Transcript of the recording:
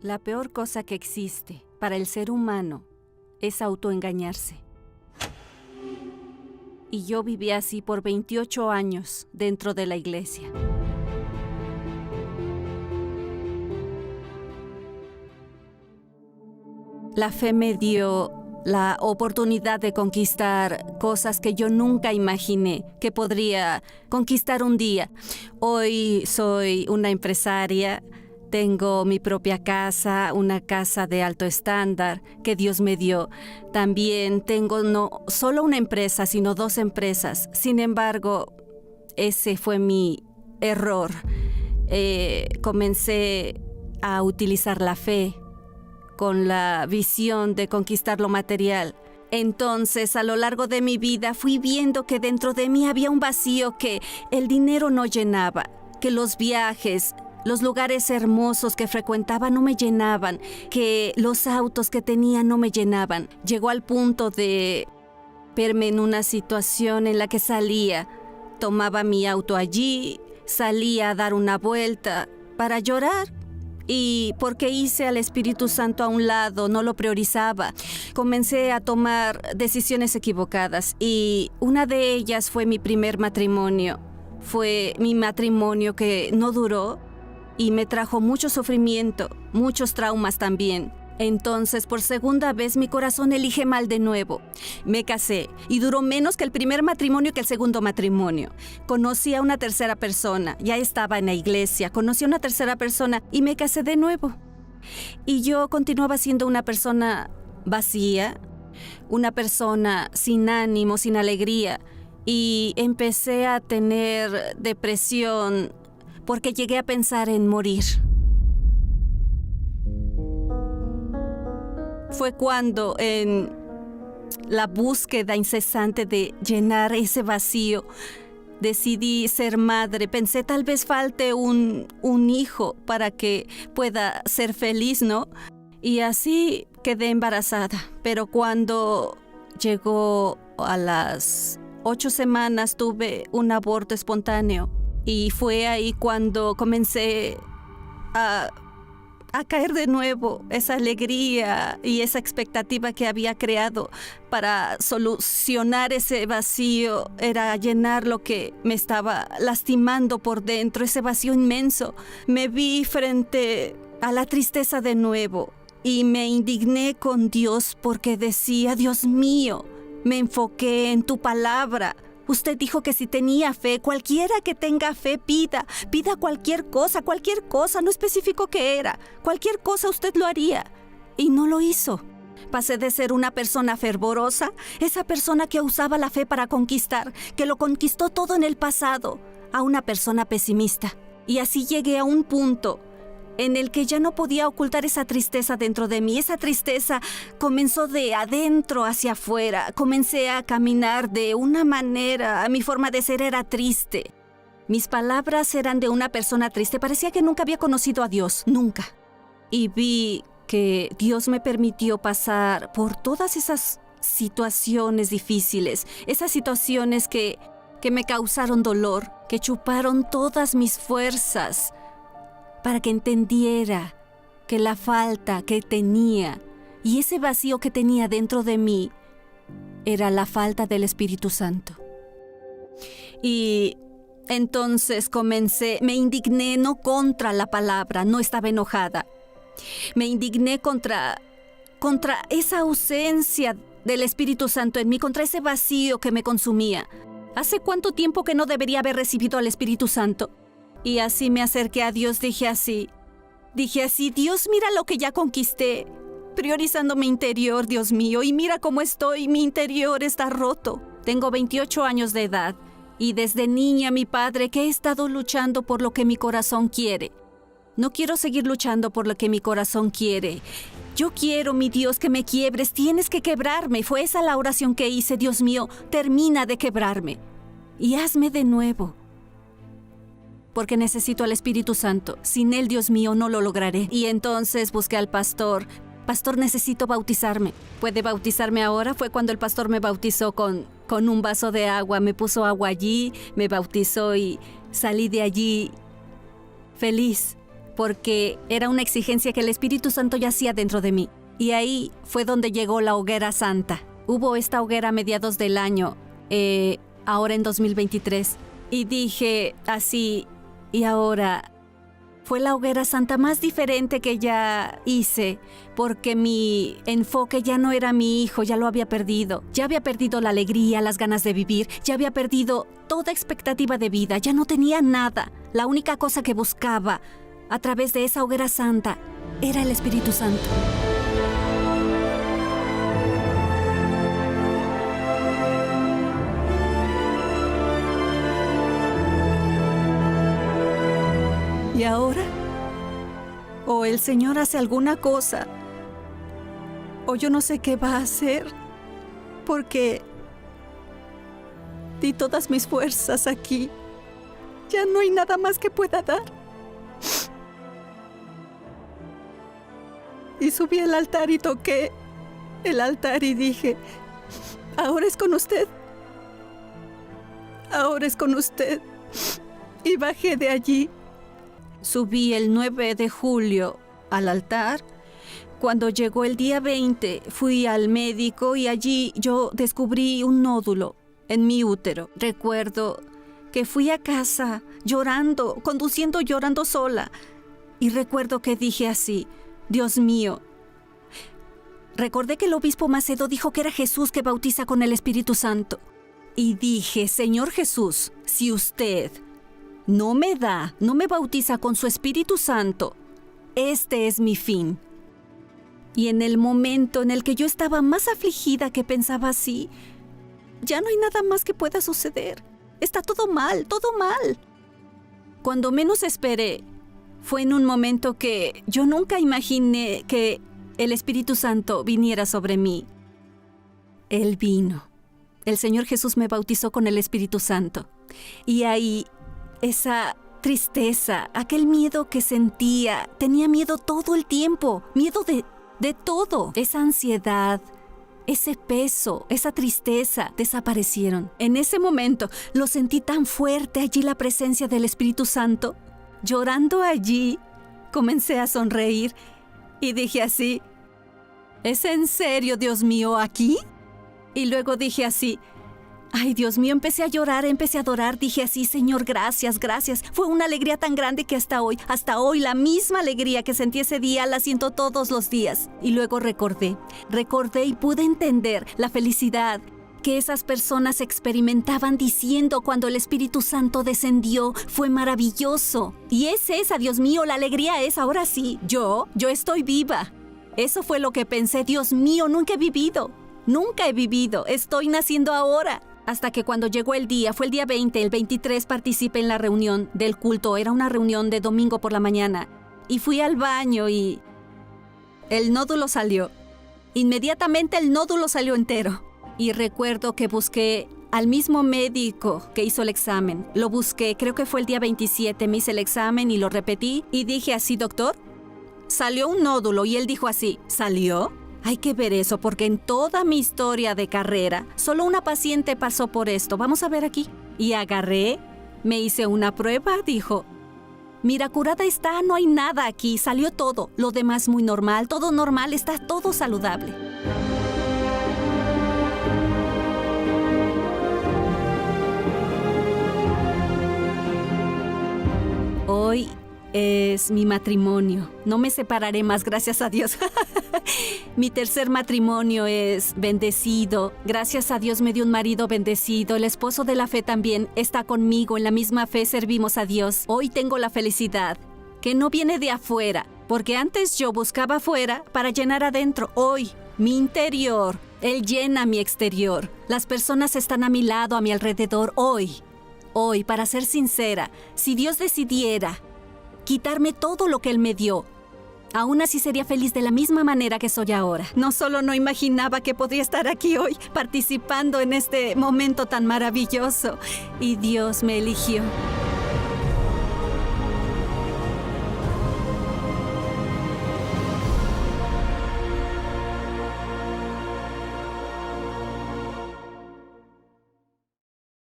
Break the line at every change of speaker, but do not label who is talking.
La peor cosa que existe para el ser humano es autoengañarse. Y yo viví así por 28 años dentro de la iglesia. La fe me dio la oportunidad de conquistar cosas que yo nunca imaginé que podría conquistar un día. Hoy soy una empresaria. Tengo mi propia casa, una casa de alto estándar que Dios me dio. También tengo no solo una empresa, sino 2 empresas. Sin embargo, ese fue mi error. Comencé a utilizar la fe con la visión de conquistar lo material. Entonces, a lo largo de mi vida, fui viendo que dentro de mí había un vacío que el dinero no llenaba, que los viajes, los lugares hermosos que frecuentaba no me llenaban, que los autos que tenía no me llenaban. Llegó al punto de verme en una situación en la que salía, tomaba mi auto allí, salía a dar una vuelta para llorar. Y porque hice al Espíritu Santo a un lado, no lo priorizaba, comencé a tomar decisiones equivocadas. Y una de ellas fue mi primer matrimonio. Fue mi matrimonio que no duró y me trajo mucho sufrimiento, muchos traumas también. Entonces, por segunda vez, mi corazón elige mal de nuevo. Me casé y duró menos que el primer matrimonio que el segundo matrimonio. Conocí a una tercera persona, ya estaba en la iglesia, conocí a una tercera persona y me casé de nuevo. Y yo continuaba siendo una persona vacía, una persona sin ánimo, sin alegría. Y empecé a tener depresión porque llegué a pensar en morir. Fue cuando, en la búsqueda incesante de llenar ese vacío, decidí ser madre. Pensé, tal vez falte un hijo para que pueda ser feliz, ¿no? Y así quedé embarazada. Pero cuando llegó a las 8 semanas, tuve un aborto espontáneo. Y fue ahí cuando comencé a caer de nuevo esa alegría y esa expectativa que había creado para solucionar ese vacío. Era llenar lo que me estaba lastimando por dentro, ese vacío inmenso. Me vi frente a la tristeza de nuevo y me indigné con Dios porque decía, Dios mío, me enfoqué en tu palabra. Usted dijo que si tenía fe, cualquiera que tenga fe pida cualquier cosa, no especificó qué era. Cualquier cosa usted lo haría. Y no lo hizo. Pasé de ser una persona fervorosa, esa persona que usaba la fe para conquistar, que lo conquistó todo en el pasado, a una persona pesimista. Y así llegué a un punto en el que ya no podía ocultar esa tristeza dentro de mí. Esa tristeza comenzó de adentro hacia afuera. Comencé a caminar de una manera, mi forma de ser era triste. Mis palabras eran de una persona triste. Parecía que nunca había conocido a Dios, nunca. Y vi que Dios me permitió pasar por todas esas situaciones difíciles, esas situaciones que me causaron dolor, que chuparon todas mis fuerzas, para que entendiera que la falta que tenía y ese vacío que tenía dentro de mí era la falta del Espíritu Santo. Y entonces me indigné no contra la palabra, no estaba enojada. Me indigné contra esa ausencia del Espíritu Santo en mí, contra ese vacío que me consumía. ¿Hace cuánto tiempo que no debería haber recibido al Espíritu Santo? Y así me acerqué a Dios, dije así, Dios, mira lo que ya conquisté, priorizando mi interior, Dios mío, y mira cómo estoy, mi interior está roto. Tengo 28 años de edad, y desde niña mi padre que he estado luchando por lo que mi corazón quiere. No quiero seguir luchando por lo que mi corazón quiere. Yo quiero, mi Dios, que me quiebres, tienes que quebrarme. Fue esa la oración que hice, Dios mío, termina de quebrarme y hazme de nuevo. Porque necesito al Espíritu Santo. Sin él, Dios mío, no lo lograré. Y entonces busqué al pastor. Pastor, necesito bautizarme. ¿Puede bautizarme ahora? Fue cuando el pastor me bautizó con un vaso de agua. Me puso agua allí, me bautizó y salí de allí feliz. porque era una exigencia que el Espíritu Santo ya hacía dentro de mí. Y ahí fue donde llegó la hoguera santa. Hubo esta hoguera a mediados del año, ahora en 2023. Y dije así, y ahora fue la hoguera santa más diferente que ya hice, porque mi enfoque ya no era mi hijo, ya lo había perdido. Ya había perdido la alegría, las ganas de vivir, ya había perdido toda expectativa de vida, ya no tenía nada. La única cosa que buscaba a través de esa hoguera santa era el Espíritu Santo. ¿Y ahora? O el Señor hace alguna cosa, o yo no sé qué va a hacer, porque di todas mis fuerzas aquí. Ya no hay nada más que pueda dar. Y subí al altar y toqué el altar y dije, ahora es con usted. Ahora es con usted. Y bajé de allí. Subí el 9 de julio al altar. Cuando llegó el día 20, fui al médico y allí yo descubrí un nódulo en mi útero. Recuerdo que fui a casa llorando, conduciendo llorando sola. Y recuerdo que dije así, Dios mío. Recordé que el obispo Macedo dijo que era Jesús que bautiza con el Espíritu Santo. Y dije, Señor Jesús, si usted no me bautiza con su Espíritu Santo, este es mi fin. Y en el momento en el que yo estaba más afligida, que pensaba así, ya no hay nada más que pueda suceder. Está todo mal, todo mal. Cuando menos esperé, fue en un momento que yo nunca imaginé que el Espíritu Santo viniera sobre mí. Él vino. El Señor Jesús me bautizó con el Espíritu Santo. Y ahí esa tristeza, aquel miedo que sentía, tenía miedo todo el tiempo, miedo de todo. Esa ansiedad, ese peso, esa tristeza desaparecieron. En ese momento lo sentí tan fuerte allí la presencia del Espíritu Santo. Llorando allí, comencé a sonreír y dije así, ¿es en serio, Dios mío, aquí? Y luego dije así, ay, Dios mío, empecé a llorar, empecé a adorar, dije así, Señor, gracias, gracias. Fue una alegría tan grande que hasta hoy, la misma alegría que sentí ese día, la siento todos los días. Y luego recordé y pude entender la felicidad que esas personas experimentaban diciendo cuando el Espíritu Santo descendió. Fue maravilloso. Y es esa, Dios mío, la alegría es, ahora sí, yo estoy viva. Eso fue lo que pensé, Dios mío, nunca he vivido, estoy naciendo ahora. Hasta que cuando llegó el día, fue el día 20, el 23 participé en la reunión del culto. Era una reunión de domingo por la mañana. Y fui al baño y el nódulo salió. Inmediatamente el nódulo salió entero. Y recuerdo que busqué al mismo médico que hizo el examen. Lo busqué, creo que fue el día 27, me hice el examen y lo repetí. Y dije así, doctor, salió un nódulo. Y él dijo así, ¿salió? Hay que ver eso, porque en toda mi historia de carrera, solo una paciente pasó por esto. Vamos a ver aquí. Y agarré, me hice una prueba, dijo, mira, curada está, no hay nada aquí, salió todo. Lo demás muy normal, todo normal, está todo saludable. Hoy es mi matrimonio. No me separaré más, gracias a Dios. Mi tercer matrimonio es bendecido. Gracias a Dios me dio un marido bendecido. El esposo de la fe también está conmigo. En la misma fe servimos a Dios. Hoy tengo la felicidad que no viene de afuera, porque antes yo buscaba afuera para llenar adentro. Hoy, mi interior, Él llena mi exterior. Las personas están a mi lado, a mi alrededor. Hoy, para ser sincera, si Dios decidiera quitarme todo lo que Él me dio, aún así sería feliz de la misma manera que soy ahora. No solo no imaginaba que podría estar aquí hoy participando en este momento tan maravilloso, y Dios me eligió.